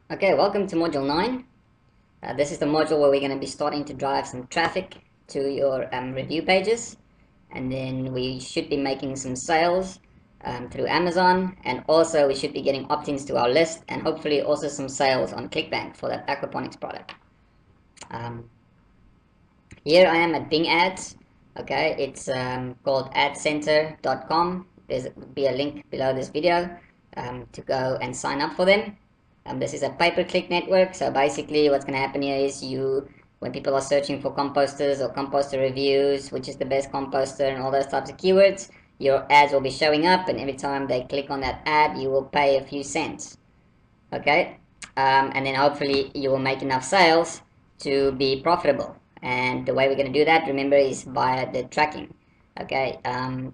Okay, welcome to Module 9. This is the module where we're going to be starting to drive some traffic to your review pages, and then we should be making some sales through Amazon, and also we should be getting opt-ins to our list, and hopefully also some sales on ClickBank for that aquaponics product. Here I am at Bing Ads. Okay, it's called adcenter.com. There's be a link below this video to go and sign up for them. This is a pay-per-click network, so basically what's going to happen here is when people are searching for composters or composter reviews, which is the best composter and all those types of keywords, your ads will be showing up, and every time they click on that ad, you will pay a few cents. Okay, and then hopefully you will make enough sales to be profitable. And the way we're going to do that, remember, is via the tracking. Okay,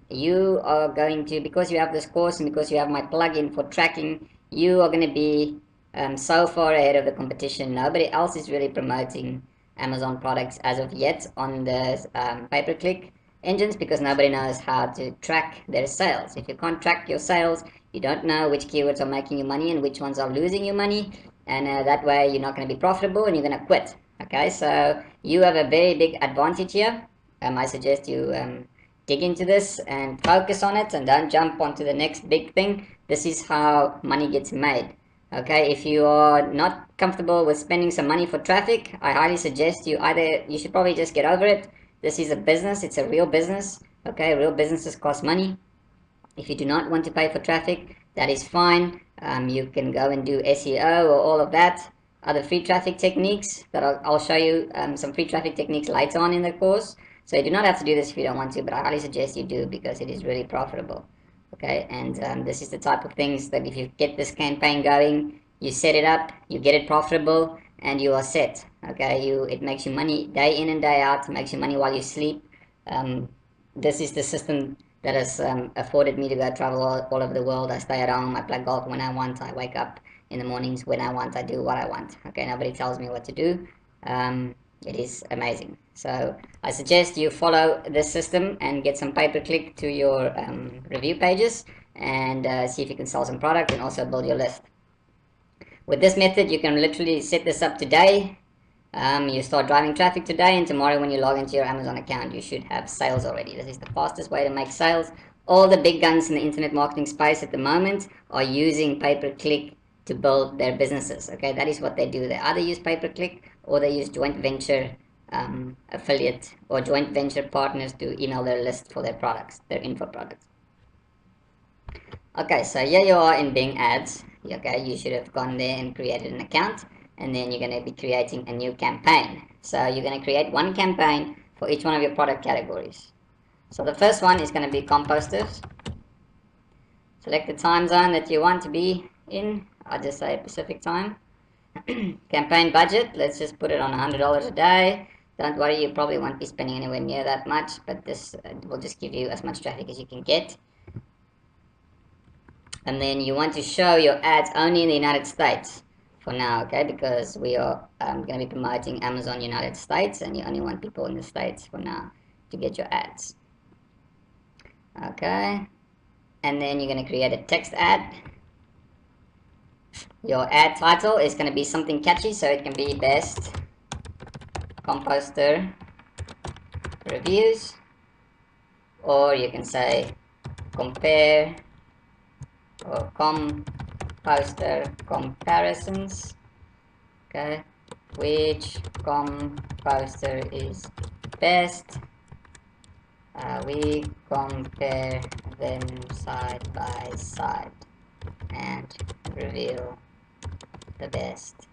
you are going to, because you have this course and because you have my plugin for tracking, you are going to be so far ahead of the competition. Nobody else is really promoting Amazon products as of yet on the pay-per-click engines, because nobody knows how to track their sales. If you can't track your sales, you don't know which keywords are making you money and which ones are losing you money, and that way you're not going to be profitable and you're going to quit. Okay, so you have a very big advantage here. I suggest you dig into this and focus on it, and don't jump onto the next big thing. This is how money gets made. Okay, if you are not comfortable with spending some money for traffic, I highly suggest you should probably just get over it. This is a business, it's a real business. Okay, real businesses cost money. If you do not want to pay for traffic, that is fine. You can go and do SEO or all of that, other free traffic techniques that I'll show you some free traffic techniques later on in the course. So you do not have to do this if you don't want to, but I highly suggest you do, because it is really profitable. Okay, and this is the type of things that if you get this campaign going, you set it up, you get it profitable, and you are set. Okay, it makes you money day in and day out, it makes you money while you sleep. This is the system that has afforded me to go travel all over the world. I stay at home, I play golf when I want, I wake up in the mornings when I want, I do what I want. Okay, nobody tells me what to do. It is amazing. So I suggest you follow this system and get some pay-per-click to your review pages, and see if you can sell some product and also build your list. With this method, you can literally set this up today. You start driving traffic today, and tomorrow when you log into your Amazon account, you should have sales already. This is the fastest way to make sales. All the big guns in the internet marketing space at the moment are using pay-per-click to build their businesses. Okay, that is what they do. They either use pay-per-click or they use joint venture affiliate or joint venture partners to email their list for their products, their info products. Okay, so here you are in Bing Ads. Okay, you should have gone there and created an account, and then you're going to be creating a new campaign. So you're going to create one campaign for each one of your product categories. So the first one is going to be composters. Select the time zone that you want to be in. I'll just say Pacific time. Campaign budget, let's just put it on $100 a day. Don't worry, you probably won't be spending anywhere near that much, but this will just give you as much traffic as you can get. And then you want to show your ads only in the United States for now, okay, because we are going to be promoting Amazon United States, and you only want people in the States for now to get your ads. Okay, and then you're going to create a text ad. Your ad title is going to be something catchy, so it can be best composter reviews, or you can say compare or composter comparisons. Okay, which composter is best? We compare them side by side and reveal the best.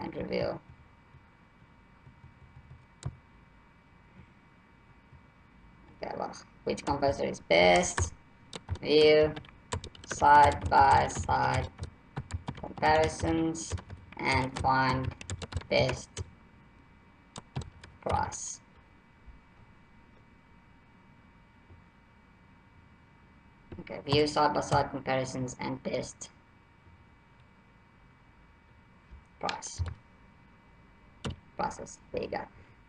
And reveal okay, well, which composter is best? View side by side comparisons and find best price. Okay, view side by side comparisons and best prices. There you go.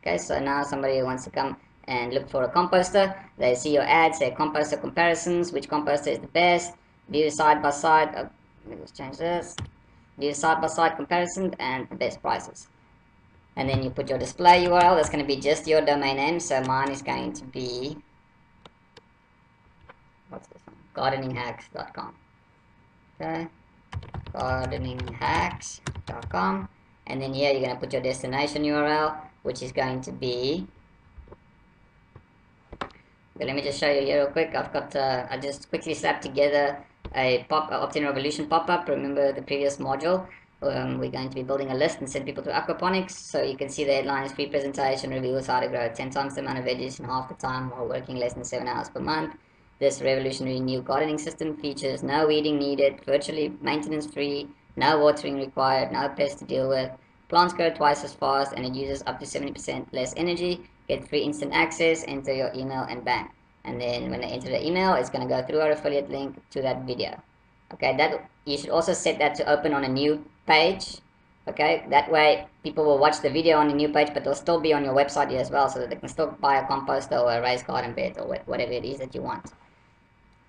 Okay, so now somebody wants to come and look for a composter. They see your ad, say composter comparisons, which composter is the best, view side by side. Let me just change this. Do side-by-side comparison and the best prices. And then you put your display URL. That's going to be just your domain name. So mine is going to be, what's this one? gardeninghacks.com. Okay, gardeninghacks.com. And then here you're going to put your destination URL, which is going to be, okay, let me just show you here real quick. I've got, I just quickly slapped together a Opt-in Revolution pop-up. Remember the previous module? We're going to be building a list and send people to aquaponics. So you can see the headline is free presentation, reveals how to grow 10 times the amount of veggies in half the time while working less than 7 hours per month. This revolutionary new gardening system features no weeding needed, virtually maintenance free, no watering required, no pests to deal with. Plants grow twice as fast and it uses up to 70% less energy. Get free instant access, enter your email and bang. And then when they enter the email, it's going to go through our affiliate link to that video. Okay, that you should also set that to open on a new page. Okay, that way people will watch the video on a new page, but they'll still be on your website here as well, so that they can still buy a composter or a raised garden bed or whatever it is that you want.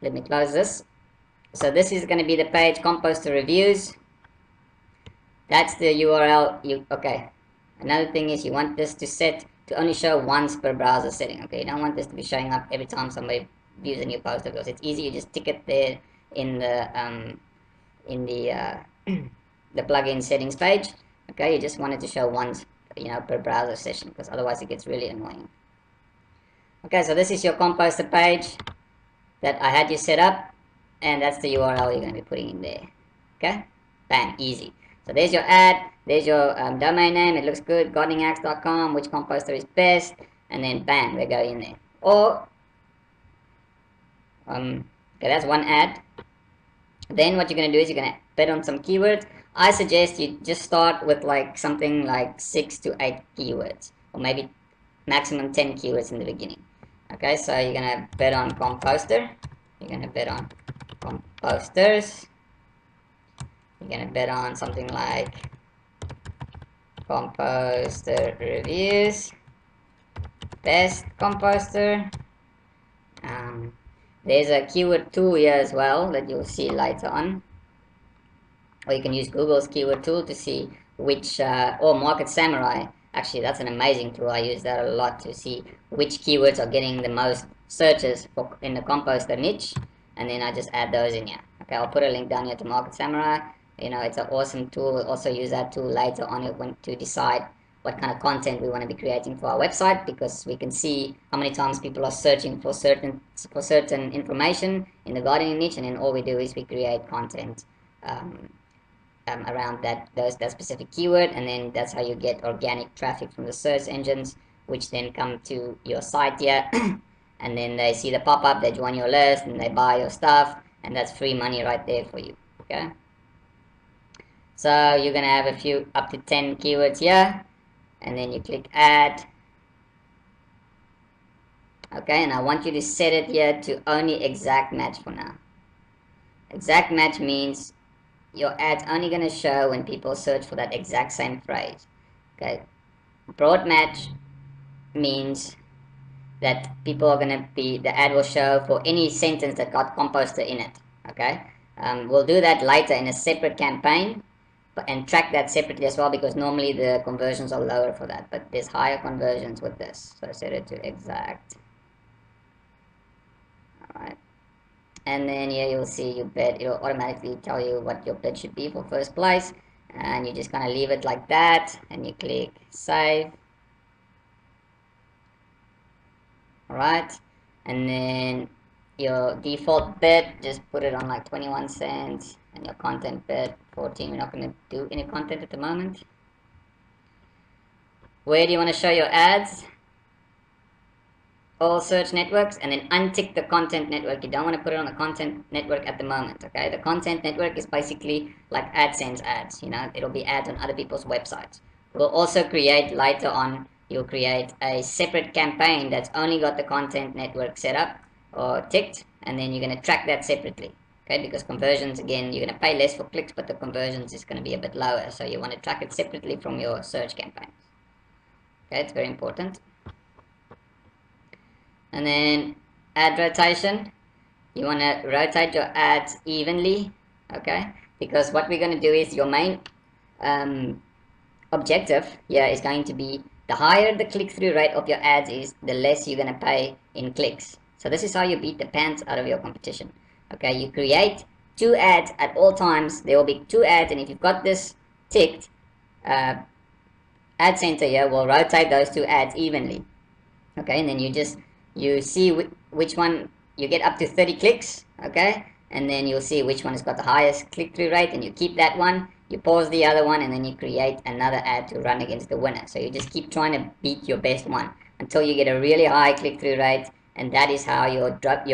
Let me close this. So this is going to be the page, composter reviews. That's the URL. Okay, another thing is you want this to set to only show once per browser setting. Okay, you don't want this to be showing up every time somebody views a new post of yours. It's easy, you just tick it there in the the plugin settings page. Okay, you just want it to show once, per browser session, because otherwise it gets really annoying. Okay, so this is your composter page that I had you set up, and that's the URL you're going to be putting in there. Okay, bang, easy. So there's your ad, there's your domain name, it looks good, gardeninghacks.com, which composter is best, and then bang, they go in there. Or, okay, that's one ad. Then what you're going to do is you're going to bet on some keywords. I suggest you just start with like something like 6 to 8 keywords, or maybe maximum 10 keywords in the beginning. Okay, so you're going to bet on composter, you're going to bet on composters, you're going to bet on something like composter reviews, best composter. There's a keyword tool here as well that you'll see later on, or you can use Google's keyword tool to see which, or Market Samurai. Actually, that's an amazing tool. I use that a lot to see which keywords are getting the most searches in the composter niche, and then I just add those in here. Okay, I'll put a link down here to Market Samurai. It's an awesome tool. We'll also use that tool later on to decide what kind of content we want to be creating for our website, because we can see how many times people are searching for certain information in the gardening niche, and then all we do is we create content around that specific keyword, and then that's how you get organic traffic from the search engines, which then come to your site here and then they see the pop-up, they join your list and they buy your stuff, and that's free money right there for you. Okay, so you're gonna have a few up to 10 keywords here, and then you click add. Okay, and I want you to set it here to only exact match for now. Exact match means your ad's only going to show when people search for that exact same phrase. Okay, broad match means that people are going to be, the ad will show for any sentence that got composter in it. Okay, we'll do that later in a separate campaign, and track that separately as well, because normally the conversions are lower for that, but there's higher conversions with this. So set it to exact. Alright, and then here you'll see your bid. It'll automatically tell you what your bid should be for first place, and you just kind of leave it like that, and you click save. Alright, and then your default bid, just put it on like 21 cents, and your content bid 14. We're not going to do any content at the moment. Where do you want to show your ads? All search networks, and then untick the content network. You don't want to put it on the content network at the moment. Okay, the content network is basically like AdSense ads. It'll be ads on other people's websites. We'll also create later on, you'll create a separate campaign that's only got the content network set up or ticked, and then you're going to track that separately. Okay, because conversions, again, you're going to pay less for clicks, but the conversions is going to be a bit lower, so you want to track it separately from your search campaigns. Okay, it's very important. And then ad rotation, you want to rotate your ads evenly. Okay, because what we're going to do is your main objective here is going to be the higher the click-through rate of your ads is, the less you're going to pay in clicks. So this is how you beat the pants out of your competition. Okay, you create 2 ads at all times. There will be 2 ads, and if you've got this ticked, Ad Center here will rotate those 2 ads evenly. Okay, and then you see which one you get up to 30 clicks. Okay, and then you'll see which one has got the highest click-through rate, and you keep that one. You pause the other one, and then you create another ad to run against the winner. So you just keep trying to beat your best one until you get a really high click-through rate, and that is how your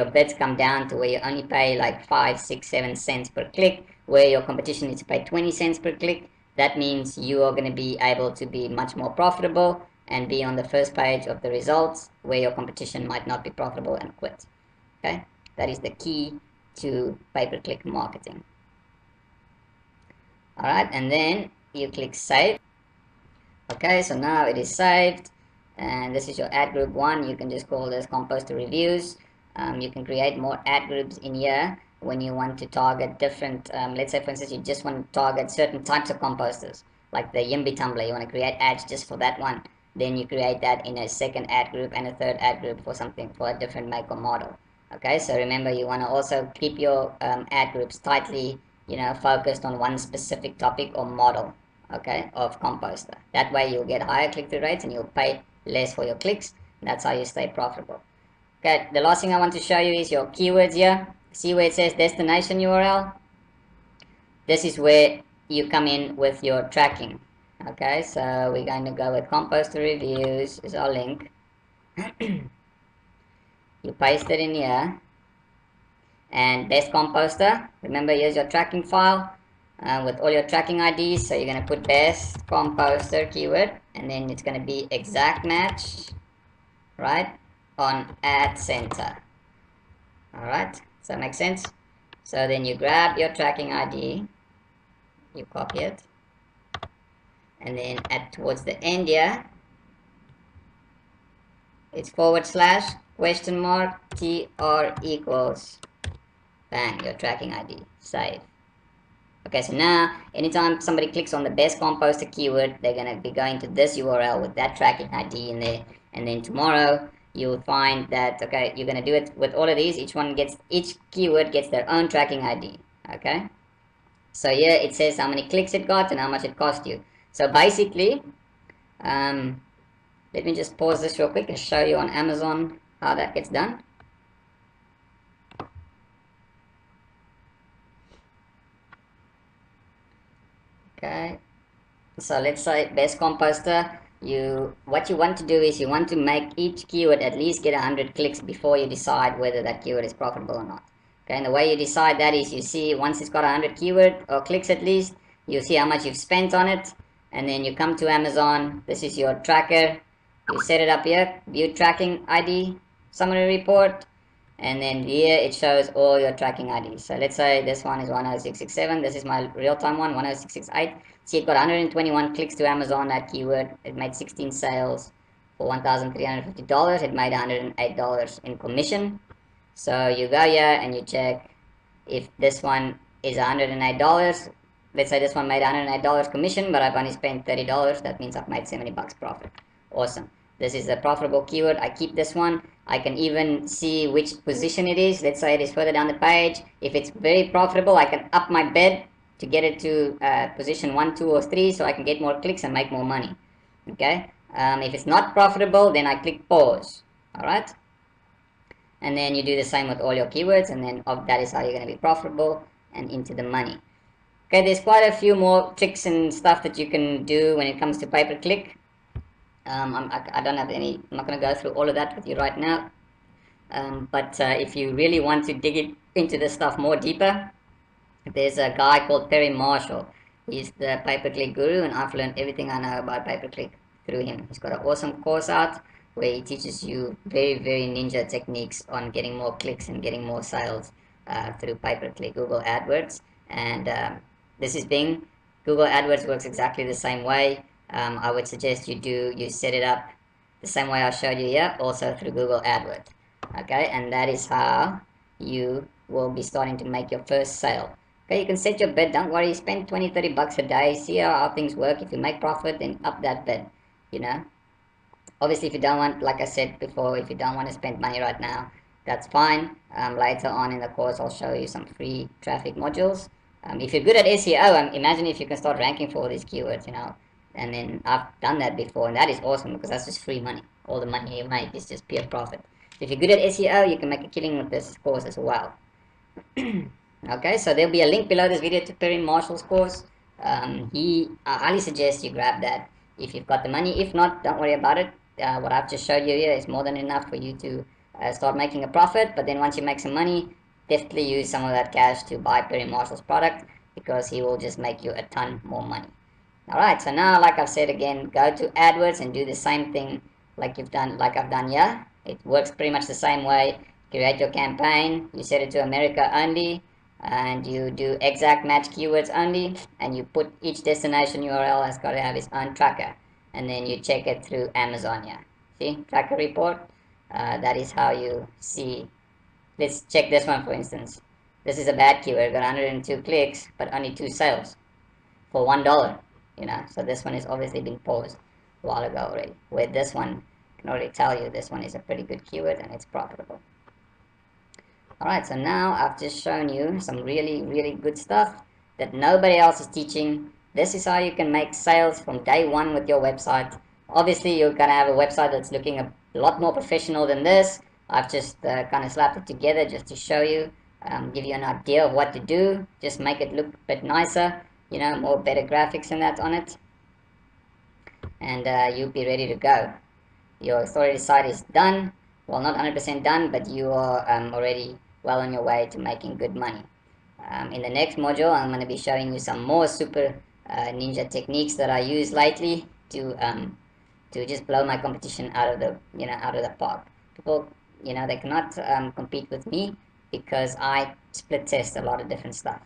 bids come down to where you only pay like 5, 6, 7 cents per click, where your competition needs to pay 20 cents per click. That means you are going to be able to be much more profitable and be on the first page of the results, where your competition might not be profitable and quit. Okay, that is the key to pay-per-click marketing. All right, and then you click save. Okay, so now it is saved, and this is your ad group 1. You can just call this Composter Reviews. You can create more ad groups in here when you want to target different, let's say for instance you just want to target certain types of composters, like the Yimby tumbler. You want to create ads just for that one, then you create that in a second ad group and a third ad group for something, for a different make or model. Okay, so remember, you want to also keep your ad groups tightly, focused on one specific topic or model, okay, of composter. That way you'll get higher click-through rates and you'll pay less for your clicks. That's how you stay profitable. Okay, the last thing I want to show you is your keywords here. See where it says destination URL? This is where you come in with your tracking. Okay, so we're going to go with Composter Reviews is our link. You paste it in here, and best composter, remember, here's your tracking file with all your tracking IDs. So you're going to put best composter keyword, and then it's going to be exact match, right, on Ad Center. All right, does that make sense? So then you grab your tracking ID, you copy it, and then towards the end here, it's / $TR equals, bang, your tracking ID, save. Okay, so now anytime somebody clicks on the best composter keyword, they're going to be going to this URL with that tracking ID in there. And then tomorrow you'll find that, okay, you're going to do it with all of these. Each keyword gets their own tracking ID. Okay, so here it says how many clicks it got and how much it cost you. So basically, let me just pause this real quick and show you on Amazon how that gets done. Okay, so let's say best composter, what you want to do is you want to make each keyword at least get 100 clicks before you decide whether that keyword is profitable or not. Okay, and the way you decide that is, you see, once it's got 100 keyword or clicks at least, you see how much you've spent on it, and then you come to Amazon. This is your tracker. You set it up here, view tracking ID summary report, and then here it shows all your tracking IDs. So let's say this one is 10667. This is my real-time one, 10668. See, it got 121 clicks to Amazon, that keyword. It made 16 sales for $1,350. It made $108 in commission. So you go here and you check if this one is $108. Let's say this one made $108 commission, but I've only spent $30. That means I've made 70 bucks profit. Awesome. This is a profitable keyword. I keep this one. I can even see which position it is. Let's say it is further down the page. If it's very profitable, I can up my bid to get it to position 1, 2, or 3, so I can get more clicks and make more money. Okay. If it's not profitable, then I click pause. All right. And then you do the same with all your keywords, and then that is how you're going to be profitable and into the money. Okay, there's quite a few more tricks and stuff that you can do when it comes to pay-per-click. I don't have any, I'm not going to go through all of that with you right now. But if you really want to dig into this stuff more deeper, there's a guy called Perry Marshall. He's the pay-per-click guru, and I've learned everything I know about pay-per-click through him. He's got an awesome course out where he teaches you very, very ninja techniques on getting more clicks and getting more sales through pay-per-click Google AdWords. And this is Bing. Google AdWords works exactly the same way. I would suggest you set it up the same way I showed you here, also through Google AdWords. Okay, and that is how you will be starting to make your first sale. Okay, you can set your bid. Don't worry, spend 20-30 bucks a day, see how things work. If you make profit, then up that bid, you know. Obviously, if you don't want, like I said before, if you don't want to spend money right now, that's fine. Later on in the course, I'll show you some free traffic modules. If you're good at SEO, imagine if you can start ranking for all these keywords, you know. And then I've done that before, and that is awesome because that's just free money. All the money you make is just pure profit. So if you're good at SEO, you can make a killing with this course as well. Okay, so there'll be a link below this video to Perry Marshall's course. I highly suggest you grab that if you've got the money. If not, don't worry about it. What I've just showed you here is more than enough for you to start making a profit. But then once you make some money, definitely use some of that cash to buy Perry Marshall's product because he will just make you a ton more money. Alright, so now, like I've said again, go to AdWords and do the same thing like I've done here. It works pretty much the same way. Create your campaign, you set it to America only, and you do exact match keywords only, and you put each destination URL has got to have its own tracker, and then you check it through Amazon here. See, tracker report, that is how you see. Let's check this one for instance. This is a bad keyword, got 102 clicks, but only 2 sales for $1, you know, so this one is obviously been paused a while ago already, where this one can already tell you this one is a pretty good keyword and it's profitable. Alright, so now I've just shown you some really good stuff that nobody else is teaching. This is how you can make sales from day one with your website. Obviously, you're going to have a website that's looking a lot more professional than this. I've just kind of slapped it together just to show you, give you an idea of what to do. Just make it look a bit nicer, you know, more better graphics and that on it. And you'll be ready to go. Your storage site is done. Well, not 100% done, but you are already well on your way to making good money. In the next module, I'm going to be showing you some more super ninja techniques that I use lately to just blow my competition out of the park. People, you know, they cannot compete with me because I split test a lot of different stuff.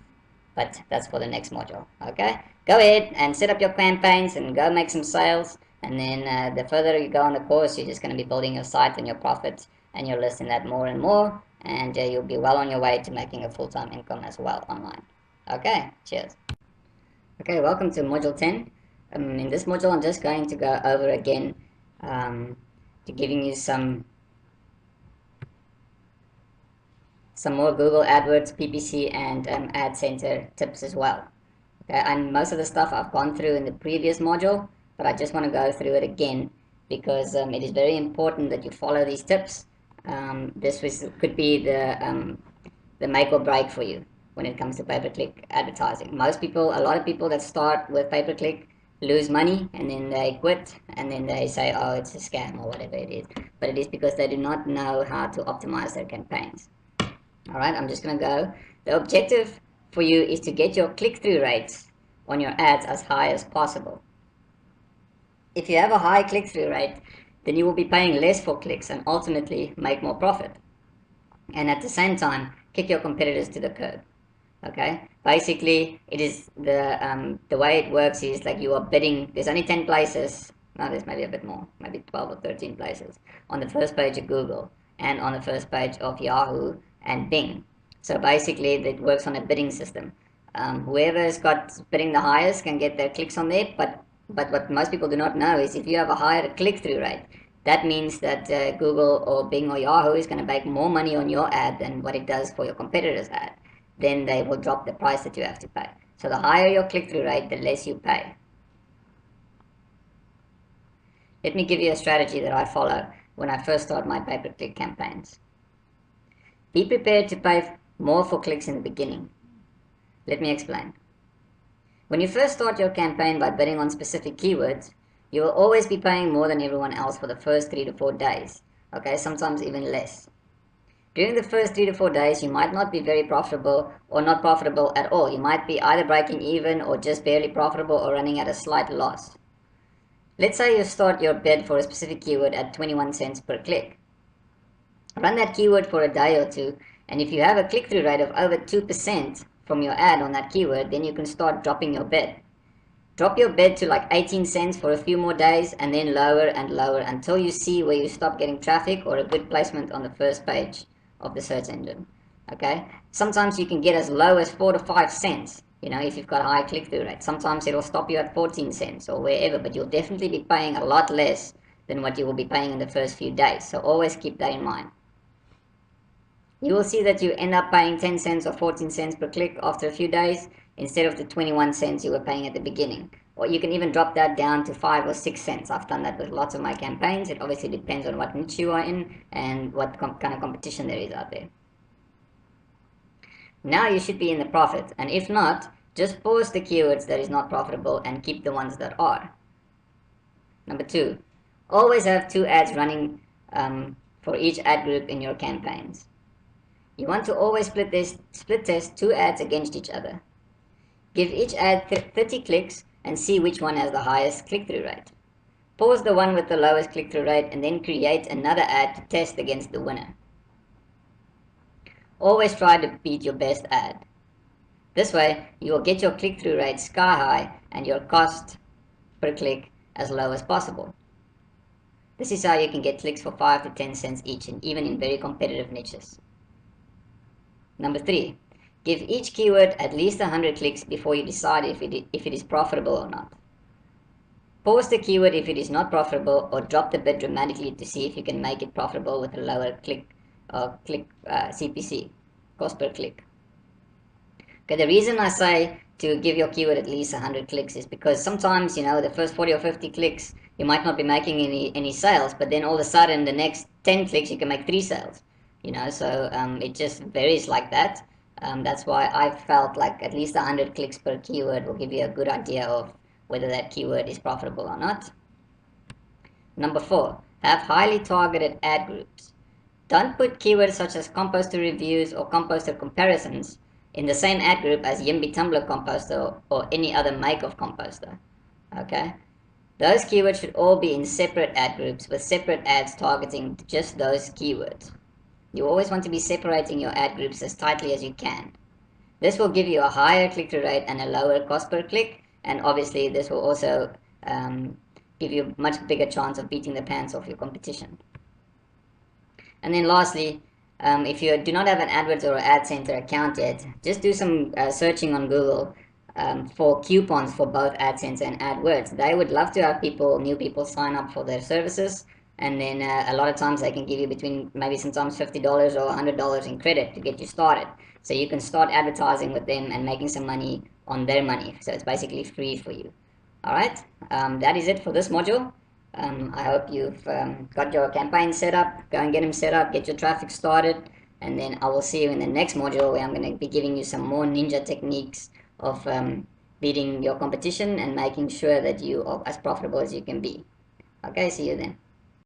But that's for the next module. Okay, go ahead and set up your campaigns and go make some sales. And then the further you go on the course, you're just going to be building your site and your profits and your list in that more and more. And you'll be well on your way to making a full-time income as well online. Okay, cheers. Okay, welcome to module 10. In this module, I'm just going to go over again to giving you some more Google AdWords, PPC, and Ad Center tips as well. Okay, and most of the stuff I've gone through in the previous module, but I just want to go through it again because it is very important that you follow these tips. This could be the make or break for you when it comes to pay-per-click advertising. A lot of people that start with pay-per-click lose money and then they quit and then they say, oh, it's a scam or whatever it is. But it is because they do not know how to optimize their campaigns. Alright, I'm just going to go. The objective for you is to get your click-through rates on your ads as high as possible. If you have a high click-through rate, then you will be paying less for clicks and ultimately make more profit. And at the same time, kick your competitors to the curb. Okay, basically it is the way it works is like you are bidding. There's only 10 places. No, there's maybe a bit more, maybe 12 or 13 places on the first page of Google and on the first page of Yahoo and Bing. So basically it works on a bidding system. Whoever's got bidding the highest can get their clicks on there, but what most people do not know is if you have a higher click-through rate, that means that Google or Bing or Yahoo is going to make more money on your ad than what it does for your competitor's ad. Then they will drop the price that you have to pay. So the higher your click-through rate, the less you pay. Let me give you a strategy that I follow when I first start my pay-per-click campaigns. Be prepared to pay more for clicks in the beginning. Let me explain. When you first start your campaign by bidding on specific keywords, you will always be paying more than everyone else for the first 3 to 4 days. Okay, sometimes even less. During the first 3 to 4 days, you might not be very profitable or not profitable at all. You might be either breaking even or just barely profitable or running at a slight loss. Let's say you start your bid for a specific keyword at 21 cents per click. Run that keyword for a day or two, and if you have a click-through rate of over 2% from your ad on that keyword, then you can start dropping your bid. Drop your bid to like 18 cents for a few more days and then lower and lower until you see where you stop getting traffic or a good placement on the first page of the search engine. Okay, Sometimes you can get as low as 4 to 5 cents, you know, if you've got a high click-through rate. Sometimes it'll stop you at 14 cents or wherever, but you'll definitely be paying a lot less than what you will be paying in the first few days. So always keep that in mind. You will see that you end up paying 10 cents or 14 cents per click after a few days instead of the 21 cents you were paying at the beginning. Or you can even drop that down to 5 or 6 cents. I've done that with lots of my campaigns. It obviously depends on what niche you are in and what kind of competition there is out there. Now you should be in the profit, and if not, just pause the keywords that is not profitable and keep the ones that are. Number 2, always have 2 ads running for each ad group in your campaigns. You want to always split test 2 ads against each other. Give each ad 30 clicks and see which one has the highest click-through rate. Pause the one with the lowest click-through rate and then create another ad to test against the winner. Always try to beat your best ad. This way, you will get your click-through rate sky high and your cost per click as low as possible. This is how you can get clicks for 5 to 10 cents each, and even in very competitive niches. Number 3, give each keyword at least 100 clicks before you decide if it is profitable or not. Pause the keyword if it is not profitable, or drop the bid dramatically to see if you can make it profitable with a lower CPC, cost per click. Okay, the reason I say to give your keyword at least 100 clicks is because sometimes, you know, the first 40 or 50 clicks, you might not be making any sales, but then all of a sudden the next 10 clicks you can make 3 sales. You know, so it just varies like that. That's why I felt like at least 100 clicks per keyword will give you a good idea of whether that keyword is profitable or not. Number 4, have highly targeted ad groups. Don't put keywords such as composter reviews or composter comparisons in the same ad group as Yimby Tumbler composter or any other make of composter. Okay? Those keywords should all be in separate ad groups with separate ads targeting just those keywords. You always want to be separating your ad groups as tightly as you can. This will give you a higher click-through rate and a lower cost per click, and obviously this will also give you a much bigger chance of beating the pants off your competition. And then lastly, if you do not have an AdWords or Ad Center account yet, just do some searching on Google for coupons for both Ad Center and AdWords. They would love to have new people sign up for their services. And then a lot of times they can give you between maybe sometimes $50 or $100 in credit to get you started. So you can start advertising with them and making some money on their money. So it's basically free for you. Alright, that is it for this module. I hope you've got your campaign set up. Go and get them set up, get your traffic started. And then I will see you in the next module where I'm going to be giving you some more ninja techniques of beating your competition and making sure that you are as profitable as you can be. Okay, see you then.